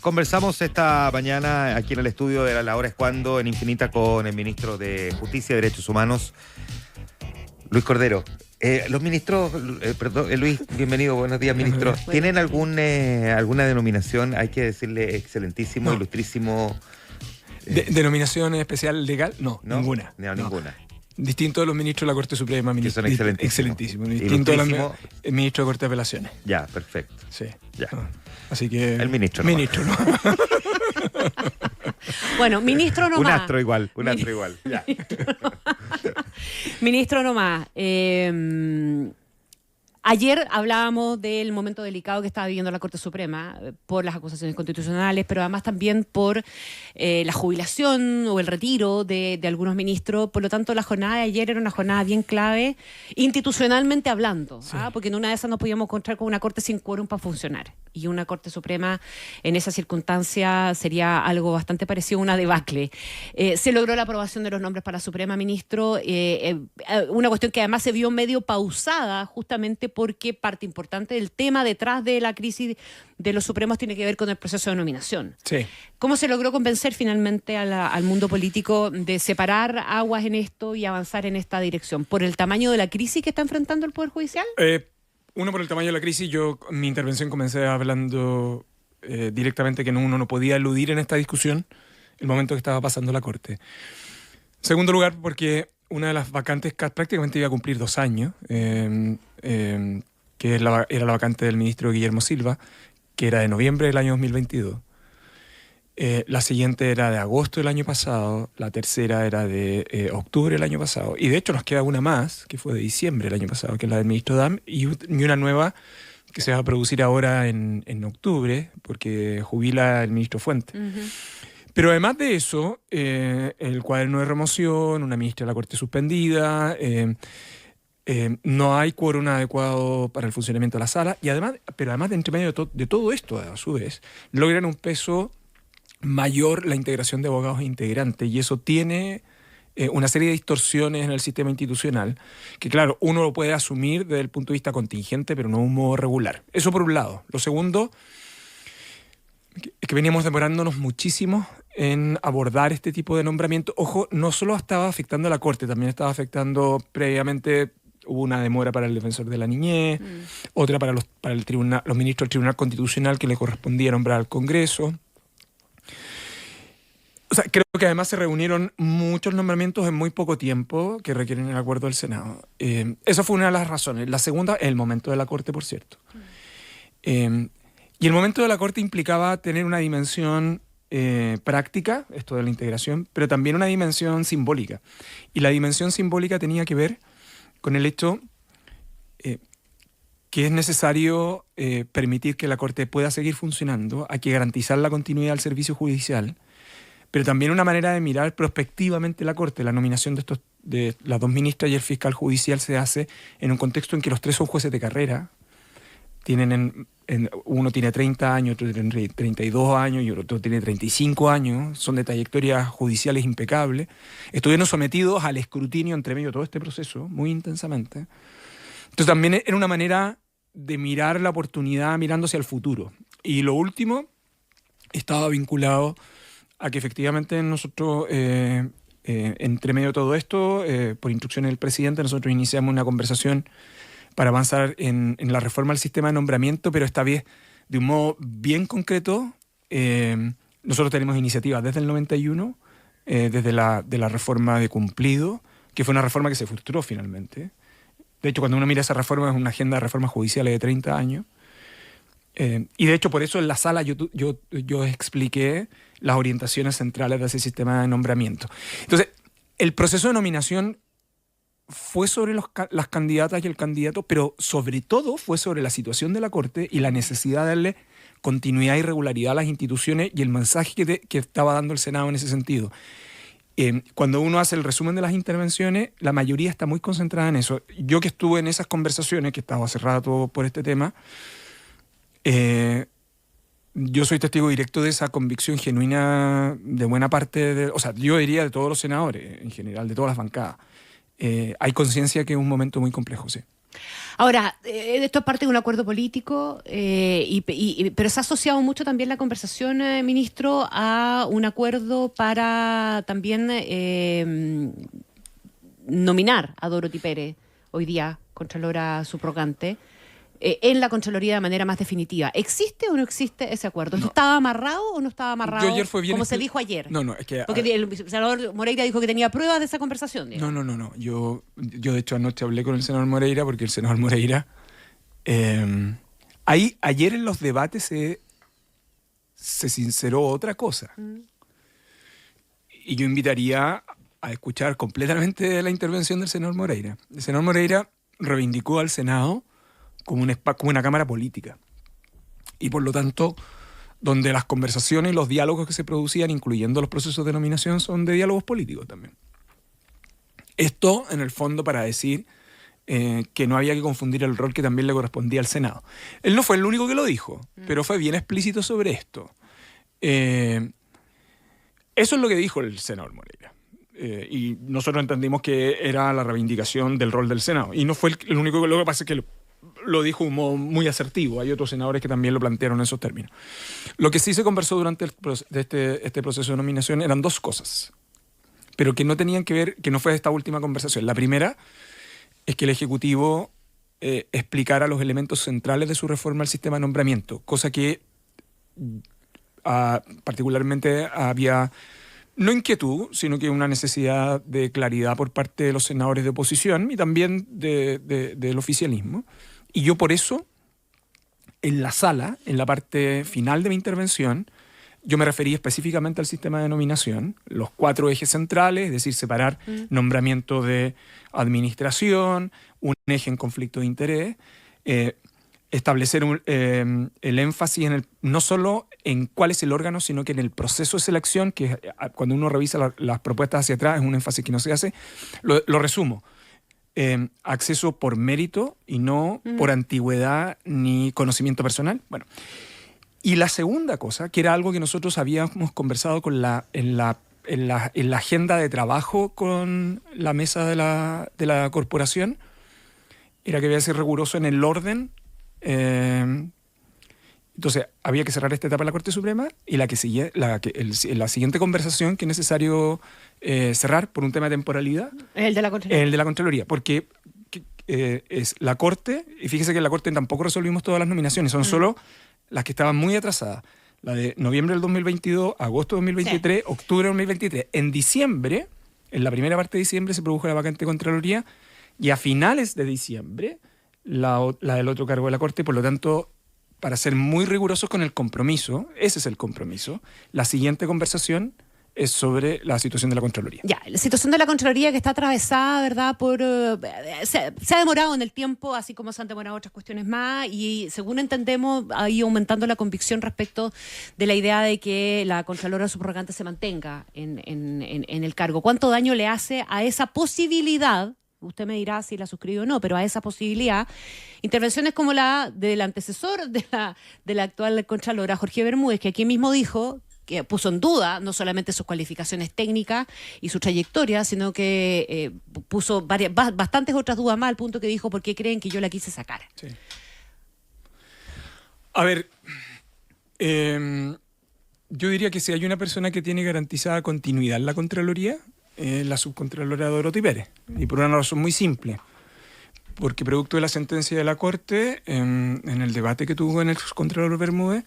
Conversamos esta mañana aquí en el estudio de La Hora es Cuando, en Infinita, con el ministro de Justicia y Derechos Humanos, Luis Cordero. Los ministros, Luis, bienvenido, buenos días, ministro. ¿Tienen alguna denominación? Hay que decirle excelentísimo, ilustrísimo. ¿Denominación especial legal? No, ninguna. No, ninguna. Distinto de los ministros de la Corte Suprema, que son excelentísimos. Distinto de los ministros de Corte de Apelaciones. Ya, perfecto. Sí. Ya. Así que. El ministro. Ministro, ¿no? Bueno, ministro nomás. Un astro igual. Ya. Ministro nomás. Ayer hablábamos del momento delicado que estaba viviendo la Corte Suprema por las acusaciones constitucionales, pero además también por la jubilación o el retiro de algunos ministros. Por lo tanto, la jornada de ayer era una jornada bien clave, institucionalmente hablando, sí. Porque en una de esas nos podíamos encontrar con una Corte sin quórum para funcionar. Y una Corte Suprema en esa circunstancia sería algo bastante parecido a una debacle. Se logró la aprobación de los nombres para la Suprema, ministro, una cuestión que además se vio medio pausada justamente porque parte importante del tema detrás de la crisis de los Supremos tiene que ver con el proceso de nominación. Sí. ¿Cómo se logró convencer finalmente al mundo político de separar aguas en esto y avanzar en esta dirección? ¿Por el tamaño de la crisis que está enfrentando el Poder Judicial? Uno, por el tamaño de la crisis. Yo mi intervención comencé hablando directamente que uno no podía eludir en esta discusión el momento que estaba pasando la Corte. En segundo lugar, porque una de las vacantes prácticamente iba a cumplir 2 años, que era la vacante del ministro Guillermo Silva, que era de noviembre del año 2022. La siguiente era de agosto del año pasado, la tercera era de octubre del año pasado, y de hecho nos queda una más, que fue de diciembre del año pasado, que es la del ministro Dam, y una nueva que se va a producir ahora en octubre, porque jubila el ministro Fuente. Uh-huh. Pero además de eso, el cuaderno de remoción, una ministra de la Corte suspendida, no hay quórum adecuado para el funcionamiento de la sala, pero además de entre medio de todo esto, a su vez, logran un peso mayor la integración de abogados integrantes, y eso tiene una serie de distorsiones en el sistema institucional, que claro, uno lo puede asumir desde el punto de vista contingente, pero no de un modo regular. Eso por un lado. Lo segundo es que veníamos demorándonos muchísimo en abordar este tipo de nombramiento. Ojo, no solo estaba afectando a la Corte, también estaba afectando previamente. Hubo una demora para el defensor de la niñez, otra para el tribunal, los ministros del Tribunal Constitucional que le correspondía nombrar al Congreso. O sea, creo que además se reunieron muchos nombramientos en muy poco tiempo que requieren el acuerdo del Senado. Esa fue una de las razones. La segunda, el momento de la Corte, por cierto. Y el momento de la Corte implicaba tener una dimensión práctica, esto de la integración, pero también una dimensión simbólica. Y la dimensión simbólica tenía que ver con el hecho que es necesario permitir que la Corte pueda seguir funcionando, hay que garantizar la continuidad del servicio judicial, pero también una manera de mirar prospectivamente la Corte. La nominación de las 2 ministras y el fiscal judicial se hace en un contexto en que los 3 son jueces de carrera, uno tiene 30 años, otro tiene 32 años y otro tiene 35 años, son de trayectorias judiciales impecables, estuvieron sometidos al escrutinio entre medio de todo este proceso muy intensamente. Entonces también era una manera de mirar la oportunidad mirando hacia el futuro. Y lo último estaba vinculado a que efectivamente nosotros, entre medio de todo esto, por instrucciones del presidente, nosotros iniciamos una conversación para avanzar en la reforma del sistema de nombramiento, pero esta vez de un modo bien concreto. Nosotros tenemos iniciativas desde el 91, desde de la reforma de cumplido, que fue una reforma que se frustró finalmente. De hecho, cuando uno mira esa reforma, es una agenda de reformas judiciales de 30 años. Y de hecho, por eso en la sala yo expliqué las orientaciones centrales de ese sistema de nombramiento. Entonces, el proceso de nominación fue sobre las candidatas y el candidato, pero sobre todo fue sobre la situación de la Corte y la necesidad de darle continuidad y regularidad a las instituciones y el mensaje que estaba dando el Senado en ese sentido. Cuando uno hace el resumen de las intervenciones, la mayoría está muy concentrada en eso. Yo que estuve en esas conversaciones, que estaba hace rato por este tema, yo soy testigo directo de esa convicción genuina de buena parte, o sea, yo diría de todos los senadores, en general, de todas las bancadas. Hay conciencia que es un momento muy complejo, sí. Ahora, esto es parte de un acuerdo político, pero se ha asociado mucho también la conversación, ministro, a un acuerdo para también nominar a Dorothy Pérez, hoy día Contralora subrogante, en la Contraloría de manera más definitiva. ¿Existe o no existe ese acuerdo? No. ¿Estaba amarrado o no estaba amarrado? Yo ayer fue bien como se dijo ayer. No, es que... Porque el senador Moreira dijo que tenía pruebas de esa conversación. Digamos. No. Yo de hecho anoche hablé con el senador Moreira porque el senador Moreira... ayer en los debates se sinceró otra cosa. Y yo invitaría a escuchar completamente la intervención del senador Moreira. El senador Moreira reivindicó al Senado como una cámara política. Y por lo tanto, donde las conversaciones y los diálogos que se producían, incluyendo los procesos de nominación, son de diálogos políticos también. Esto, en el fondo, para decir que no había que confundir el rol que también le correspondía al Senado. Él no fue el único que lo dijo, pero fue bien explícito sobre esto. Eso es lo que dijo el senador Moreira. Y nosotros entendimos que era la reivindicación del rol del Senado. Y no fue el único que lo que pasa es que lo dijo un modo muy asertivo. Hay otros senadores que también lo plantearon en esos términos. Lo que sí se conversó durante este proceso de nominación eran dos cosas, pero que no tenían que ver, que no fue esta última conversación. La primera es que el Ejecutivo explicara los elementos centrales de su reforma al sistema de nombramiento, cosa que particularmente había no inquietud, sino que una necesidad de claridad por parte de los senadores de oposición y también del oficialismo. Y yo por eso, en la sala, en la parte final de mi intervención, yo me referí específicamente al sistema de nominación, los 4 ejes centrales, es decir, separar nombramiento de administración, un eje en conflicto de interés, establecer el énfasis no solo en cuál es el órgano, sino que en el proceso de selección, que cuando uno revisa las propuestas hacia atrás es un énfasis que no se hace. Lo resumo. Acceso por mérito y no por antigüedad ni conocimiento personal. Bueno, y la segunda cosa, que era algo que nosotros habíamos conversado en la agenda de trabajo con la mesa de la corporación, era que había que ser riguroso en el orden. Entonces había que cerrar esta etapa de la Corte Suprema y la siguiente conversación que es necesario cerrar por un tema de temporalidad El de la Contraloría. el de la Contraloría, porque es la Corte, y fíjese que en la Corte tampoco resolvimos todas las nominaciones, son solo las que estaban muy atrasadas, la de noviembre del 2022, agosto del 2023, octubre del 2023. En diciembre, en la primera parte de diciembre se produjo la vacante de Contraloría y a finales de diciembre la del otro cargo de la Corte. Por lo tanto, para ser muy rigurosos con el compromiso, ese es el compromiso, la siguiente conversación es sobre la situación de la Contraloría. Ya, la situación de la Contraloría que está atravesada, ¿verdad? Se ha demorado en el tiempo, así como se han demorado otras cuestiones más, y según entendemos, ha ido aumentando la convicción respecto de la idea de que la Contralora subrogante se mantenga en el cargo. ¿Cuánto daño le hace a esa posibilidad? Usted me dirá si la suscribe o no, pero a esa posibilidad, intervenciones como la del antecesor de la actual Contralora, Jorge Bermúdez, que aquí mismo dijo que puso en duda no solamente sus cualificaciones técnicas y su trayectoria, sino que puso bastantes otras dudas más, al punto que dijo, ¿por qué creen que yo la quise sacar? Sí. A ver, yo diría que si hay una persona que tiene garantizada continuidad en la Contraloría, la subcontralora Dorothy Pérez, y por una razón muy simple, porque producto de la sentencia de la Corte, en el debate que tuvo en el subcontralor Bermúdez,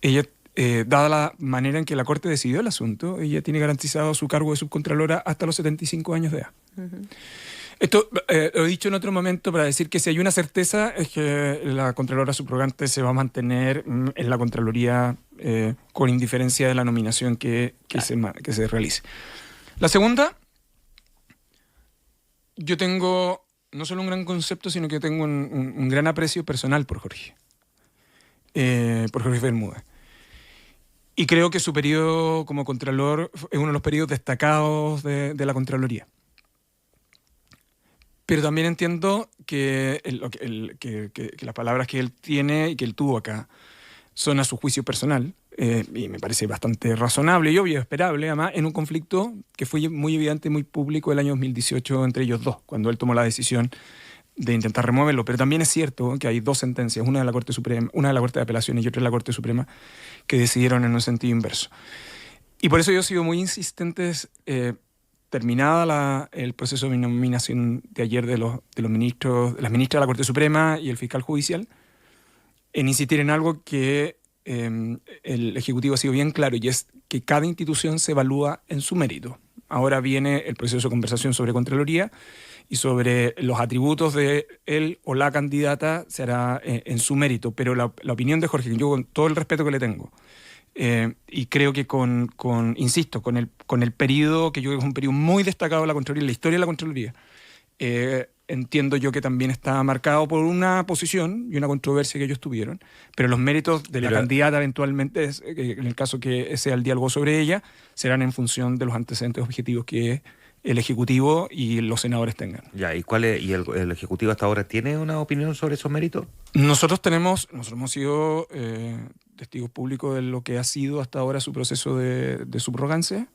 ella, dada la manera en que la Corte decidió el asunto, ella tiene garantizado su cargo de subcontralora hasta los 75 años de edad. Esto lo he dicho en otro momento para decir que si hay una certeza es que la Contralora subrogante se va a mantener en la Contraloría con indiferencia de la nominación que se realice. La segunda, yo tengo no solo un gran concepto, sino que tengo un gran aprecio personal por Jorge Bermúdez. Y creo que su periodo como Contralor es uno de los periodos destacados de la Contraloría. Pero también entiendo que las palabras que él tiene y que él tuvo acá son a su juicio personal, y me parece bastante razonable y obvio, esperable, además, en un conflicto que fue muy evidente y muy público el año 2018 entre ellos dos, cuando él tomó la decisión de intentar removerlo, pero también es cierto que hay dos sentencias, una de la Corte Suprema, una de la Corte de Apelaciones y otra de la Corte Suprema, que decidieron en un sentido inverso. Y por eso yo he sido muy insistente, terminada el proceso de nominación de ayer de los ministros, de las ministras de la Corte Suprema y el fiscal judicial, en insistir en algo que el Ejecutivo ha sido bien claro, y es que cada institución se evalúa en su mérito. Ahora viene el proceso de conversación sobre Contraloría, y sobre los atributos de él o la candidata se hará en su mérito. Pero la opinión de Jorge, yo con todo el respeto que le tengo, y creo que insisto, con el periodo, que yo creo que es un periodo muy destacado de la Contraloría, la historia de la Contraloría, entiendo yo que también está marcado por una posición y una controversia que ellos tuvieron, pero los méritos de la candidata eventualmente, en el caso que sea el diálogo sobre ella, serán en función de los antecedentes objetivos que el Ejecutivo y los senadores tengan. Ya, ¿y el Ejecutivo hasta ahora tiene una opinión sobre esos méritos? Nosotros hemos sido testigos públicos de lo que ha sido hasta ahora su proceso de subrogancia.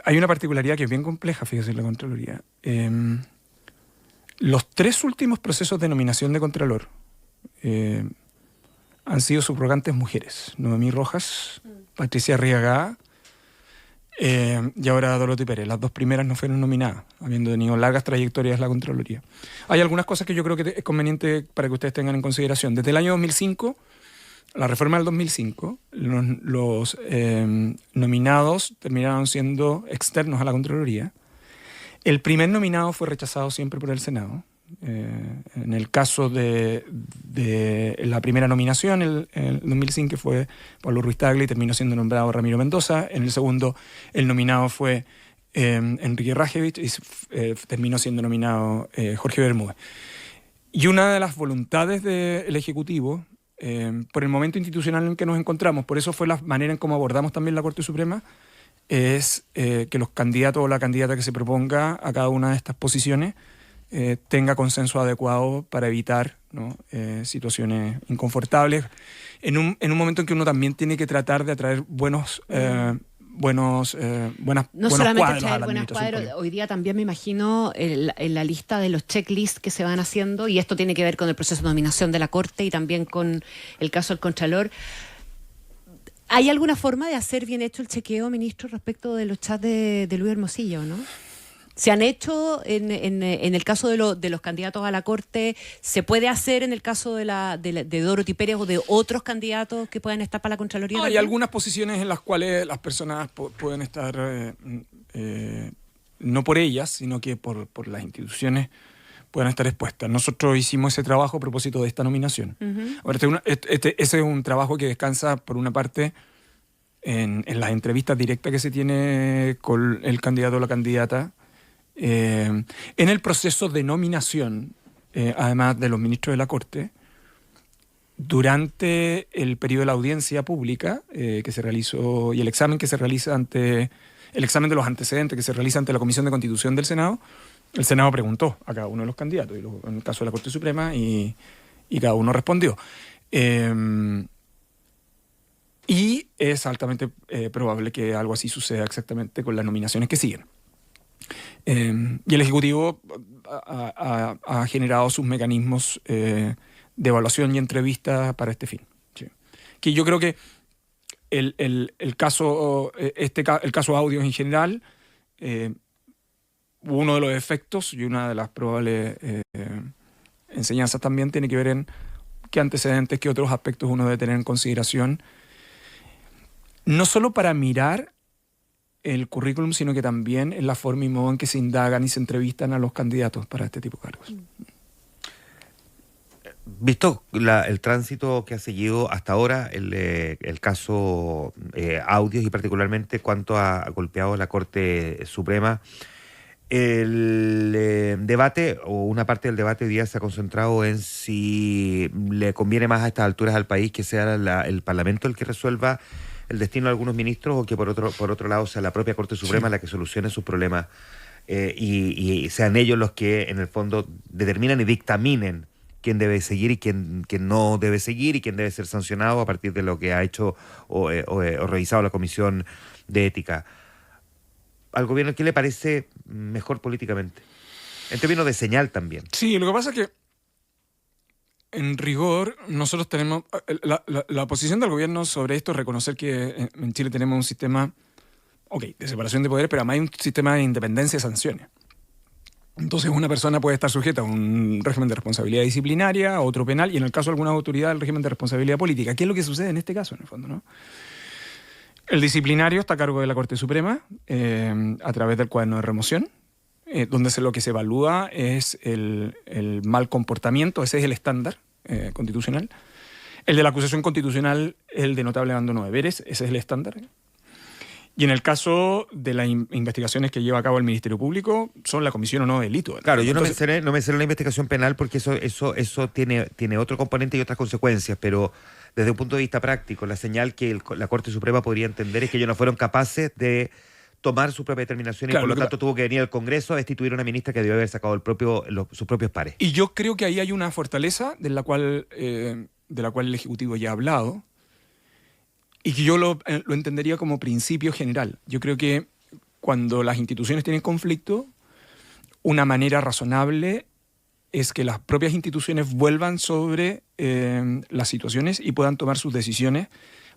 Hay una particularidad que es bien compleja, fíjese, en la Contraloría. Los 3 últimos procesos de nominación de Contralor han sido subrogantes mujeres. Noemí Rojas, Patricia Arriagada, y ahora Dorothy Pérez. Las 2 primeras no fueron nominadas, habiendo tenido largas trayectorias en la Contraloría. Hay algunas cosas que yo creo que es conveniente para que ustedes tengan en consideración. Desde el año 2005, la reforma del 2005, los nominados terminaron siendo externos a la Contraloría. El primer nominado fue rechazado siempre por el Senado. En el caso de la primera nominación, el 2005, fue Pablo Ruiz Tagle, y terminó siendo nombrado Ramiro Mendoza. En el segundo, el nominado fue Enrique Rajevich, y terminó siendo nominado Jorge Bermúdez. Y una de las voluntades del Ejecutivo, por el momento institucional en que nos encontramos, por eso fue la manera en cómo abordamos también la Corte Suprema, es que los candidatos o la candidata que se proponga a cada una de estas posiciones tenga consenso adecuado para evitar, ¿no?, situaciones inconfortables en un momento en que uno también tiene que tratar de atraer buenos No solamente traer buenos cuadros, hoy día también me imagino en la lista de los checklists que se van haciendo, y esto tiene que ver con el proceso de nominación de la Corte y también con el caso del Contralor. ¿Hay alguna forma de hacer bien hecho el chequeo, ministro, respecto de los chats de Luis Hermosillo, no? ¿Se han hecho en el caso de los candidatos a la Corte? ¿Se puede hacer en el caso de Dorothy Pérez o de otros candidatos que puedan estar para la Contraloría? Hay algunas posiciones en las cuales las personas pueden estar, no por ellas, sino que por las instituciones, puedan estar expuestas. Nosotros hicimos ese trabajo a propósito de esta nominación. Uh-huh. Ahora, ese es un trabajo que descansa, por una parte, en las entrevistas directas que se tiene con el candidato o la candidata. En el proceso de nominación, además de los ministros de la Corte, durante el periodo de la audiencia pública que se realizó, y el examen que se realiza el examen de los antecedentes que se realiza ante la Comisión de Constitución del Senado, el Senado preguntó a cada uno de los candidatos, en el caso de la Corte Suprema, y cada uno respondió. Y es altamente probable que algo así suceda exactamente con las nominaciones que siguen. Y el Ejecutivo ha generado sus mecanismos de evaluación y entrevista para este fin. Sí. Que yo creo que el caso audio en general, uno de los efectos y una de las probables enseñanzas también tiene que ver en qué antecedentes, qué otros aspectos uno debe tener en consideración, no solo para mirar el currículum, sino que también en la forma y modo en que se indagan y se entrevistan a los candidatos para este tipo de cargos. Visto el tránsito que ha seguido hasta ahora, el caso Audios, y particularmente cuánto ha golpeado la Corte Suprema, el debate, o una parte del debate hoy día, se ha concentrado en si le conviene más a estas alturas al país que sea el Parlamento el que resuelva el destino de algunos ministros, o que por otro lado sea la propia Corte Suprema la que solucione sus problemas, y sean ellos los que en el fondo determinan y dictaminen quién debe seguir y quién no debe seguir, y quién debe ser sancionado a partir de lo que ha hecho o revisado la Comisión de Ética. ¿Al gobierno qué le parece mejor políticamente? En términos de señal también. Sí, lo que pasa es que en rigor, nosotros tenemos... La posición del gobierno sobre esto es reconocer que en Chile tenemos un sistema, de separación de poderes, pero además hay un sistema de independencia de sanciones. Entonces una persona puede estar sujeta a un régimen de responsabilidad disciplinaria, a otro penal, y en el caso de alguna autoridad, el régimen de responsabilidad política. ¿Qué es lo que sucede en este caso, en el fondo, no? El disciplinario está a cargo de la Corte Suprema, a través del cuaderno de remoción, donde lo que se evalúa es el mal comportamiento, ese es el estándar constitucional. El de la acusación constitucional, el de notable abandono de deberes, ese es el estándar. Y en el caso de las investigaciones que lleva a cabo el Ministerio Público, son la comisión o no de delito. Claro, yo no mencioné la investigación penal porque eso tiene otro componente y otras consecuencias, pero desde un punto de vista práctico, la señal que la Corte Suprema podría entender es que ellos no fueron capaces de tomar su propia determinación, claro, y por lo tanto tuvo que venir al Congreso a destituir a una ministra que debió haber sacado sus propios pares. Y yo creo que ahí hay una fortaleza de la cual el Ejecutivo ya ha hablado y que yo lo entendería como principio general. Yo creo que cuando las instituciones tienen conflicto, una manera razonable es que las propias instituciones vuelvan sobre las situaciones y puedan tomar sus decisiones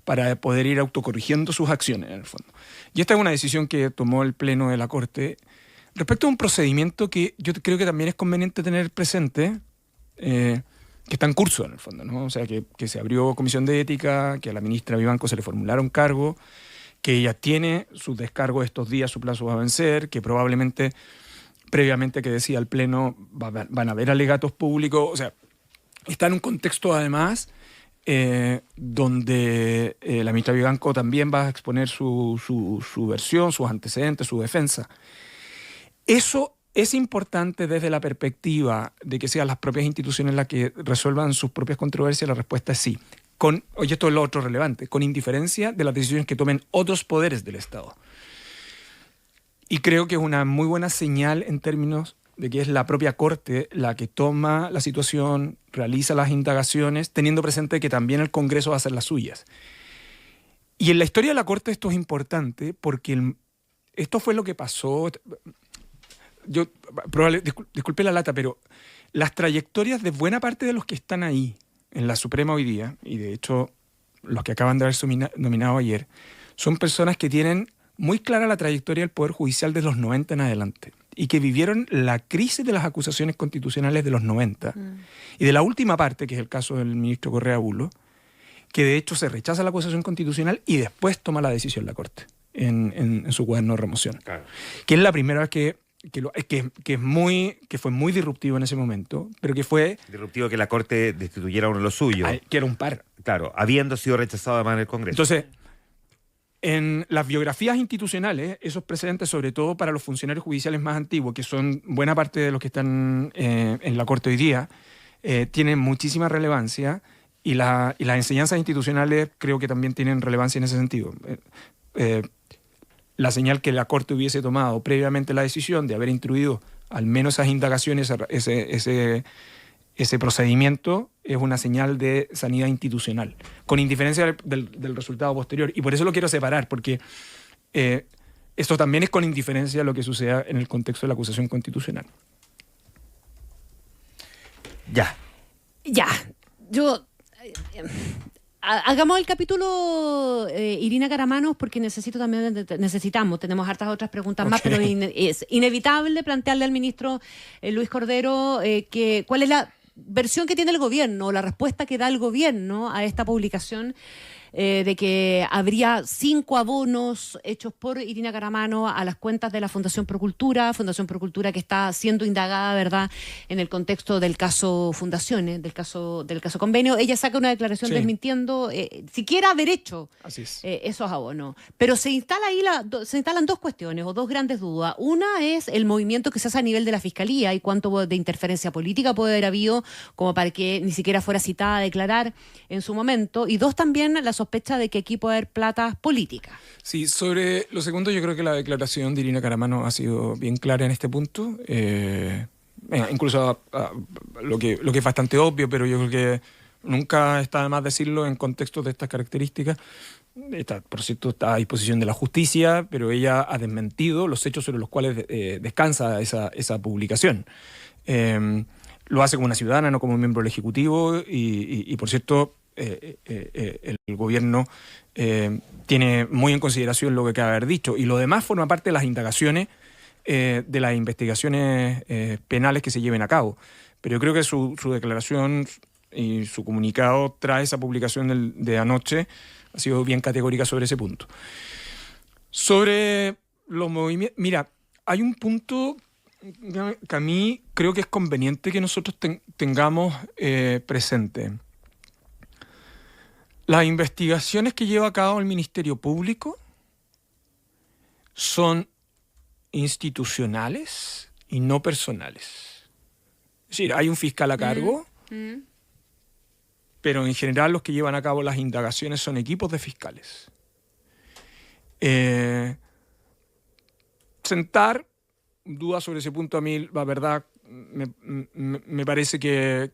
para poder ir autocorrigiendo sus acciones, en el fondo. Y esta es una decisión que tomó el Pleno de la Corte respecto a un procedimiento que yo creo que también es conveniente tener presente, que está en curso, en el fondo, ¿no? O sea, que se abrió comisión de ética, que a la ministra Vivanco se le formularon cargos, que ella tiene su descargo estos días, su plazo va a vencer, que probablemente, previamente que decía el Pleno, van a haber alegatos públicos. O sea, está en un contexto, además, donde la ministra Vivanco también va a exponer su versión, sus antecedentes, su defensa. Eso es importante desde la perspectiva de que sean las propias instituciones las que resuelvan sus propias controversias. La respuesta es sí. Oye, esto es lo otro relevante, con indiferencia de las decisiones que tomen otros poderes del Estado. Y creo que es una muy buena señal en términos de que es la propia Corte la que toma la situación, realiza las indagaciones, teniendo presente que también el Congreso va a hacer las suyas. Y en la historia de la Corte esto es importante porque esto fue lo que pasó. Disculpe la lata, pero las trayectorias de buena parte de los que están ahí en la Suprema hoy día, y de hecho los que acaban de haber nominado ayer, son personas que tienen muy clara la trayectoria del Poder Judicial de los 90 en adelante, y que vivieron la crisis de las acusaciones constitucionales de los 90, y de la última parte, que es el caso del ministro Correa Bulo, que de hecho se rechaza la acusación constitucional y después toma la decisión la Corte en su cuaderno de remoción. Claro. Que es la primera vez que fue muy disruptivo en ese momento, pero que fue... Disruptivo que la Corte destituyera a uno de los suyos. Que era un par. Claro, habiendo sido rechazado además en el Congreso. Entonces, en las biografías institucionales, esos precedentes, sobre todo para los funcionarios judiciales más antiguos, que son buena parte de los que están en la Corte hoy día, tienen muchísima relevancia, y las enseñanzas institucionales creo que también tienen relevancia en ese sentido. La señal que la Corte hubiese tomado previamente la decisión de haber instruido al menos esas indagaciones, ese procedimiento, es una señal de sanidad institucional, con indiferencia del resultado posterior. Y por eso lo quiero separar, porque esto también es con indiferencia a lo que suceda en el contexto de la acusación constitucional. Ya. Yo... Hagamos el capítulo Irina Karamanos, porque tenemos hartas otras preguntas más, pero es inevitable plantearle al ministro Luis Cordero cuál es la versión que tiene el gobierno, la respuesta que da el gobierno a esta publicación de que habría 5 abonos hechos por Irina Karamanos a las cuentas de la Fundación Procultura que está siendo indagada, ¿verdad?, en el contexto del caso Fundaciones, del caso Convenio. Ella saca una declaración desmintiendo siquiera haber hecho esos abonos. Pero se instalan dos cuestiones o dos grandes dudas. Una es el movimiento que se hace a nivel de la Fiscalía y cuánto de interferencia política puede haber habido como para que ni siquiera fuera citada a declarar en su momento. Y dos, también la sospecha de que aquí puede haber plata política. Sí, sobre lo segundo, yo creo que la declaración de Irina Karamanos ha sido bien clara en este punto. Incluso lo que es bastante obvio, pero yo creo que nunca está de más decirlo en contextos de estas características. por cierto, está a disposición de la justicia, pero ella ha desmentido los hechos sobre los cuales descansa esa publicación. Lo hace como una ciudadana, no como un miembro del Ejecutivo, y por cierto, el gobierno tiene muy en consideración lo que acaba de haber dicho, y lo demás forma parte de las indagaciones, de las investigaciones penales que se lleven a cabo. Pero yo creo que su declaración y su comunicado tras esa publicación de anoche ha sido bien categórica sobre ese punto. Sobre los movimientos... Mira, hay un punto que a mí creo que es conveniente que nosotros tengamos presente. Las investigaciones que lleva a cabo el Ministerio Público son institucionales y no personales. Es decir, hay un fiscal a cargo, pero en general los que llevan a cabo las indagaciones son equipos de fiscales. Sentar dudas sobre ese punto a mí, la verdad, me parece que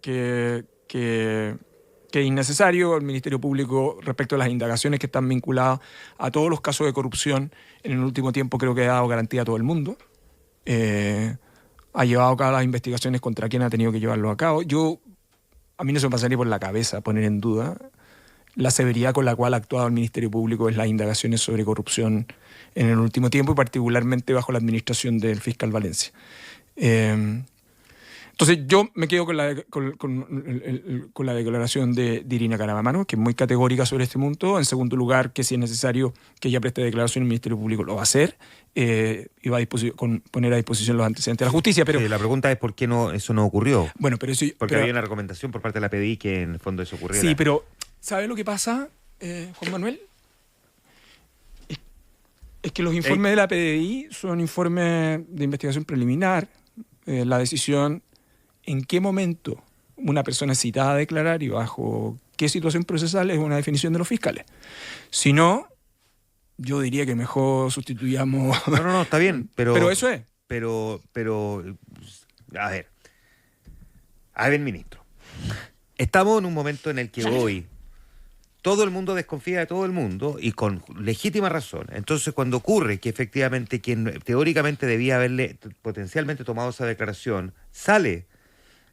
es innecesario. El Ministerio Público, respecto a las indagaciones que están vinculadas a todos los casos de corrupción, en el último tiempo creo que ha dado garantía a todo el mundo. Ha llevado a cabo las investigaciones contra quien ha tenido que llevarlo a cabo. A mí no se me pasaría por la cabeza poner en duda la severidad con la cual ha actuado el Ministerio Público en las indagaciones sobre corrupción en el último tiempo, y particularmente bajo la administración del fiscal Valencia. Entonces yo me quedo con la declaración de Irina Caravamano, que es muy categórica sobre este punto. En segundo lugar, que si es necesario que ella preste declaración, el Ministerio Público lo va a hacer, y va a poner a disposición los antecedentes de la justicia. Pero sí, la pregunta es por qué eso no ocurrió. Bueno, pero eso, porque había una recomendación por parte de la PDI que en el fondo eso ocurriera. Sí, pero ¿sabe lo que pasa, Juan Manuel? Es que los informes de la PDI son informes de investigación preliminar. La decisión en qué momento una persona es citada a declarar y bajo qué situación procesal es una definición de los fiscales. Si no, yo diría que mejor sustituyamos... No, está bien, pero eso es. Pero, a ver, ministro. Estamos en un momento en el que hoy todo el mundo desconfía de todo el mundo, y con legítima razón. Entonces, cuando ocurre que efectivamente quien teóricamente debía haberle potencialmente tomado esa declaración sale...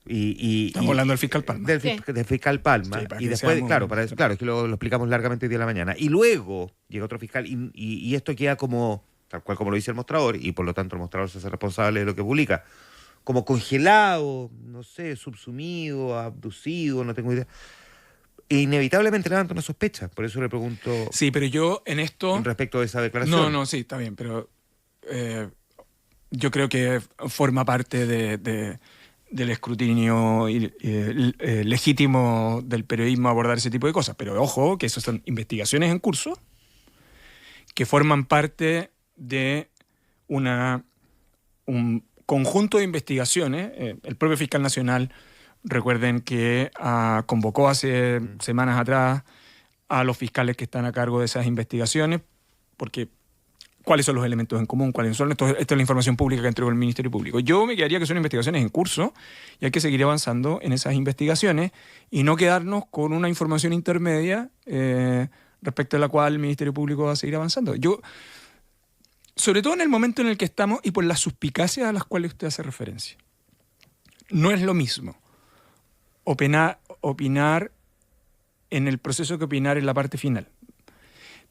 Estamos hablando del fiscal Palma. Del fiscal Palma. Sí, y después, claro, es que lo explicamos largamente hoy día de la mañana. Y luego llega otro fiscal y esto queda como, tal cual como lo dice el mostrador, y por lo tanto el mostrador se hace responsable de lo que publica, como congelado, no sé, subsumido, abducido, no tengo idea. E inevitablemente levanta una sospecha. Por eso le pregunto... Sí, pero yo en esto... respecto de esa declaración. No, sí, está bien, pero yo creo que forma parte del escrutinio legítimo del periodismo abordar ese tipo de cosas. Pero ojo, que esas son investigaciones en curso que forman parte de un conjunto de investigaciones. El propio fiscal nacional, recuerden que convocó hace semanas atrás a los fiscales que están a cargo de esas investigaciones, porque cuáles son los elementos en común, cuáles son. Esta es la información pública que entregó el Ministerio Público. Yo me quedaría que son investigaciones en curso y hay que seguir avanzando en esas investigaciones y no quedarnos con una información intermedia respecto a la cual el Ministerio Público va a seguir avanzando. Sobre todo en el momento en el que estamos y por las suspicacias a las cuales usted hace referencia. No es lo mismo opinar en el proceso que opinar en la parte final.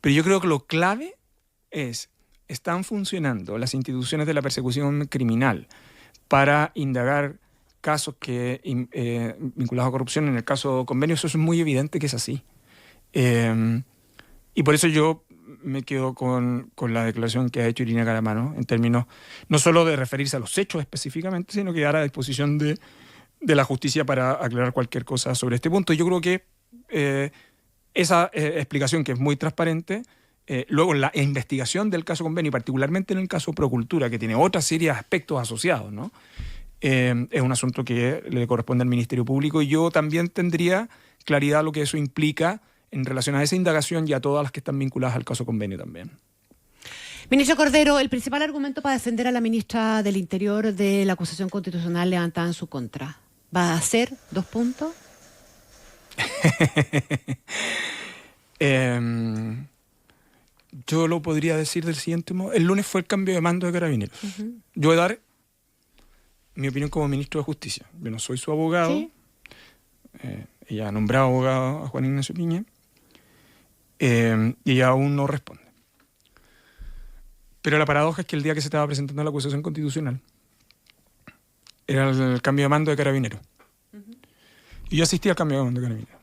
Pero yo creo que lo clave es: ¿están funcionando las instituciones de la persecución criminal para indagar casos vinculados a corrupción? En el caso convenio, eso es muy evidente que es así. Y por eso yo me quedo con la declaración que ha hecho Irina Caravamano, en términos no solo de referirse a los hechos específicamente, sino quedar a disposición de la justicia para aclarar cualquier cosa sobre este punto. Yo creo que esa explicación, que es muy transparente, luego la investigación del caso convenio, particularmente en el caso Procultura, que tiene otra serie de aspectos asociados, ¿no? Es un asunto que le corresponde al Ministerio Público, y yo también tendría claridad lo que eso implica en relación a esa indagación y a todas las que están vinculadas al caso convenio también. Ministro Cordero, el principal argumento para defender a la ministra del Interior de la acusación constitucional levantada en su contra, ¿va a ser 2 puntos? Yo lo podría decir del siguiente modo. El lunes fue el cambio de mando de Carabineros. Yo voy a dar mi opinión como ministro de Justicia. Yo no soy su abogado. Sí. Ella ha nombrado abogado a Juan Ignacio Piña. Y ella aún no responde. Pero la paradoja es que el día que se estaba presentando la acusación constitucional era el cambio de mando de Carabineros. Y yo asistí al cambio de mando de Carabineros.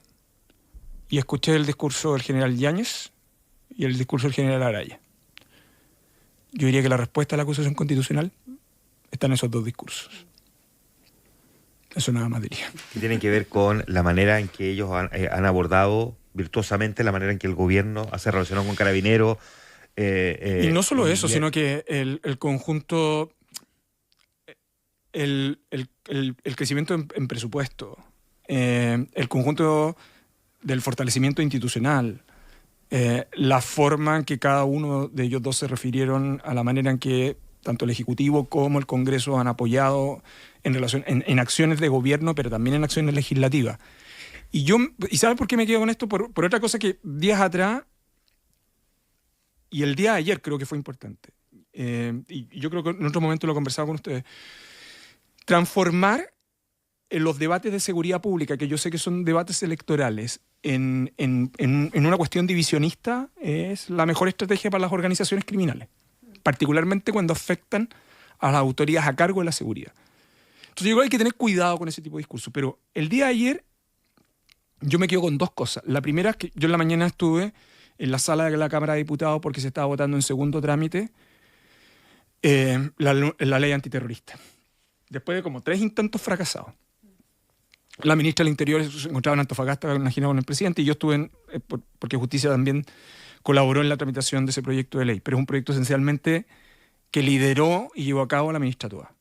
Y escuché el discurso del general Yáñez y el discurso del general Araya. Yo diría que la respuesta a la acusación constitucional está en esos dos discursos. Eso nada más diría. Que tienen que ver con la manera en que ellos han abordado virtuosamente la manera en que el gobierno hace relación con Carabineros. Y no solo eso, sino que el conjunto, el crecimiento en presupuesto, el conjunto del fortalecimiento institucional, la forma en que cada uno de ellos dos se refirieron a la manera en que tanto el Ejecutivo como el Congreso han apoyado en acciones de gobierno, pero también en acciones legislativas. ¿Y sabes por qué me quedo con esto? Por otra cosa que días atrás, y el día de ayer creo que fue importante, y yo creo que en otro momento lo he conversado con ustedes, transformar los debates de seguridad pública, que yo sé que son debates electorales, en una cuestión divisionista, es la mejor estrategia para las organizaciones criminales, particularmente cuando afectan a las autoridades a cargo de la seguridad. Entonces yo creo que hay que tener cuidado con ese tipo de discurso. Pero el día de ayer yo me quedo con dos cosas. La primera es que yo en la mañana estuve en la sala de la Cámara de Diputados porque se estaba votando en segundo trámite la ley antiterrorista. Después de como 3 intentos fracasados. La ministra del Interior se encontraba en Antofagasta, imagino, con el presidente, y yo estuve porque Justicia también colaboró en la tramitación de ese proyecto de ley. Pero es un proyecto esencialmente que lideró y llevó a cabo la ministra Toá.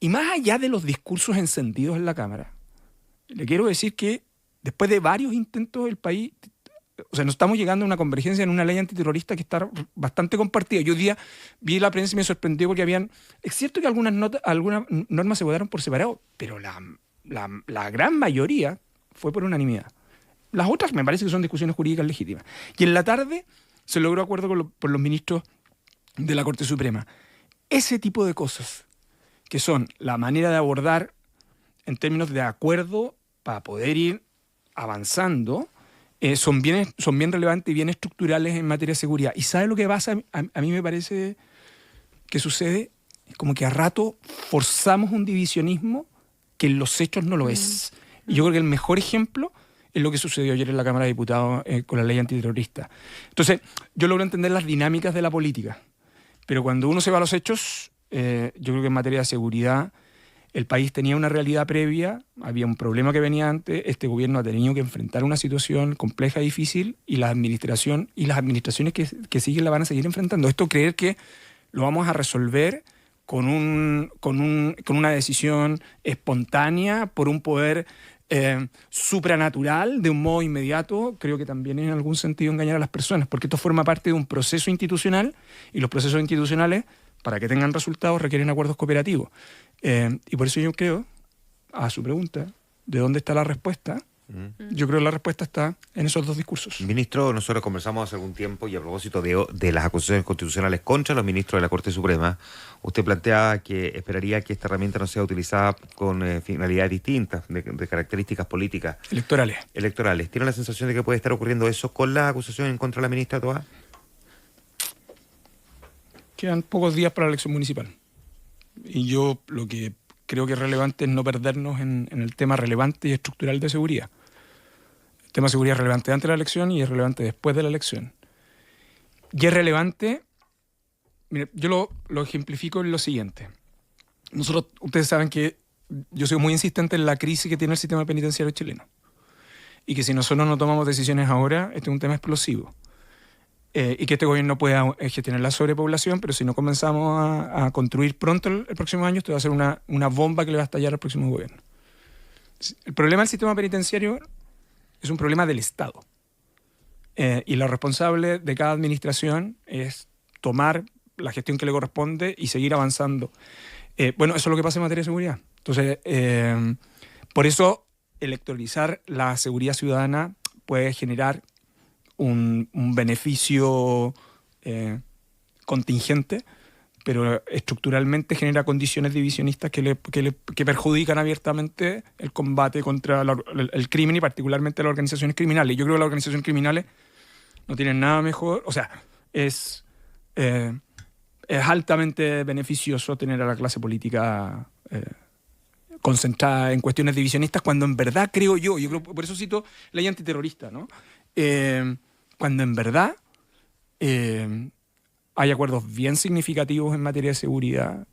Y más allá de los discursos encendidos en la Cámara, le quiero decir que después de varios intentos el país, o sea, nos estamos llegando a una convergencia en una ley antiterrorista que está bastante compartida. Yo vi la prensa y me sorprendió porque es cierto que algunas normas se votaron por separado, pero la gran mayoría fue por unanimidad. Las otras me parece que son discusiones jurídicas legítimas. Y en la tarde se logró acuerdo por los ministros de la Corte Suprema. Ese tipo de cosas, que son la manera de abordar en términos de acuerdo para poder ir avanzando, son bien relevantes y bien estructurales en materia de seguridad. ¿Y sabe lo que pasa? A mí me parece que sucede como que a rato forzamos un divisionismo que en los hechos no lo es. Y yo creo que el mejor ejemplo es lo que sucedió ayer en la Cámara de Diputados con la ley antiterrorista. Entonces, yo logro entender las dinámicas de la política, pero cuando uno se va a los hechos, yo creo que en materia de seguridad el país tenía una realidad previa, había un problema que venía antes, este gobierno ha tenido que enfrentar una situación compleja y difícil, y las administraciones que siguen la van a seguir enfrentando. Esto creer que lo vamos a resolver con una decisión espontánea, por un poder supranatural, de un modo inmediato, creo que también es en algún sentido engañar a las personas, porque esto forma parte de un proceso institucional, y los procesos institucionales, para que tengan resultados, requieren acuerdos cooperativos. Y por eso yo creo, a su pregunta, ¿de dónde está la respuesta? Yo creo que la respuesta está en esos dos discursos. Ministro, nosotros conversamos hace algún tiempo y a propósito de las acusaciones constitucionales contra los ministros de la Corte Suprema, usted planteaba que esperaría que esta herramienta no sea utilizada con finalidades distintas, de características políticas. Electorales. ¿Tiene la sensación de que puede estar ocurriendo eso con la acusación en contra de la ministra Toá? Quedan pocos días para la elección municipal. Y yo lo que creo que es relevante es no perdernos en el tema relevante y estructural de seguridad. El tema de seguridad es relevante antes de la elección y es relevante después de la elección. Y es relevante, mire, yo lo ejemplifico en lo siguiente. Ustedes saben que yo soy muy insistente en la crisis que tiene el sistema penitenciario chileno. Y que si nosotros no tomamos decisiones ahora, este es un tema explosivo. Y que este gobierno pueda gestionar la sobrepoblación, pero si no comenzamos a construir pronto el próximo año, esto va a ser una bomba que le va a estallar al próximo gobierno. El problema del sistema penitenciario es un problema del Estado. Y lo responsable de cada administración es tomar la gestión que le corresponde y seguir avanzando. Bueno, eso es lo que pasa en materia de seguridad. Entonces, por eso electoralizar la seguridad ciudadana puede generar un beneficio contingente, pero estructuralmente genera condiciones divisionistas que perjudican abiertamente el combate contra el crimen y particularmente las organizaciones criminales. Yo creo que las organizaciones criminales no tienen nada mejor, o sea, es altamente beneficioso tener a la clase política concentrada en cuestiones divisionistas, cuando en verdad creo, por eso cito ley antiterrorista, ¿no? Cuando en verdad hay acuerdos bien significativos en materia de seguridad.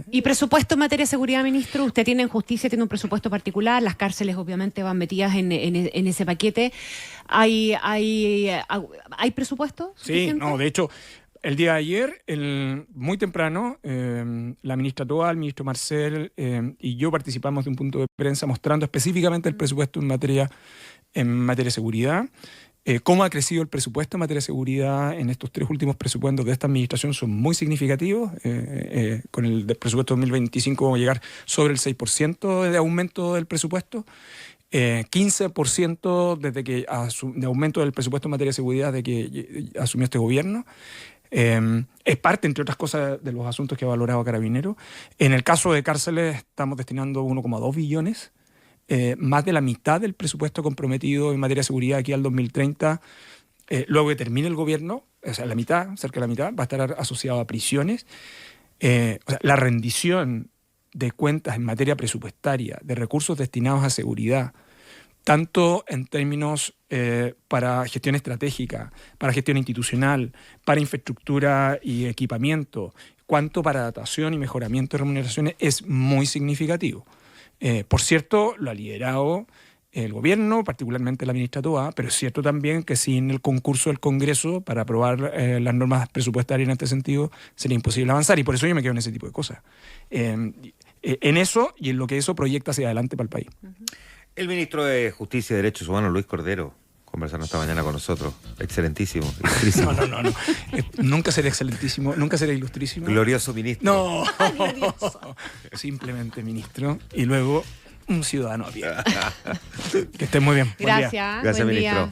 ¿Y presupuesto en materia de seguridad, ministro? Usted tiene en justicia, tiene un presupuesto particular, las cárceles obviamente van metidas en ese paquete. ¿Hay presupuesto? Sí, no, de hecho, el día de ayer, muy temprano, la ministra Toa, el ministro Marcel y yo participamos de un punto de prensa mostrando específicamente el presupuesto en materia de seguridad. Cómo ha crecido el presupuesto en materia de seguridad en estos 3 últimos presupuestos de esta administración son muy significativos. Con el presupuesto 2025 vamos a llegar sobre el 6% de aumento del presupuesto. 15% de aumento del presupuesto en materia de seguridad de que asumió este gobierno. Es parte, entre otras cosas, de los asuntos que ha valorado Carabineros. En el caso de cárceles estamos destinando 1,2 billones. Más de la mitad del presupuesto comprometido en materia de seguridad aquí al 2030, luego que termine el gobierno, o sea, la mitad, cerca de la mitad, va a estar asociado a prisiones. O sea, la rendición de cuentas en materia presupuestaria, de recursos destinados a seguridad, tanto en términos para gestión estratégica, para gestión institucional, para infraestructura y equipamiento, cuanto para adaptación y mejoramiento de remuneraciones, es muy significativo. Por cierto, lo ha liderado el gobierno, particularmente la ministra Toa, pero es cierto también que sin el concurso del Congreso para aprobar las normas presupuestarias en este sentido sería imposible avanzar, y por eso yo me quedo en ese tipo de cosas. En eso y en lo que eso proyecta hacia adelante para el país. El ministro de Justicia y Derechos Humanos, Luis Cordero, conversando esta mañana con nosotros. Excelentísimo, ilustrísimo. No. Nunca seré excelentísimo, nunca seré ilustrísimo. Glorioso ministro. No. Simplemente ministro y luego un ciudadano a pie. Que esté muy bien. Gracias. Gracias, Buen ministro. día.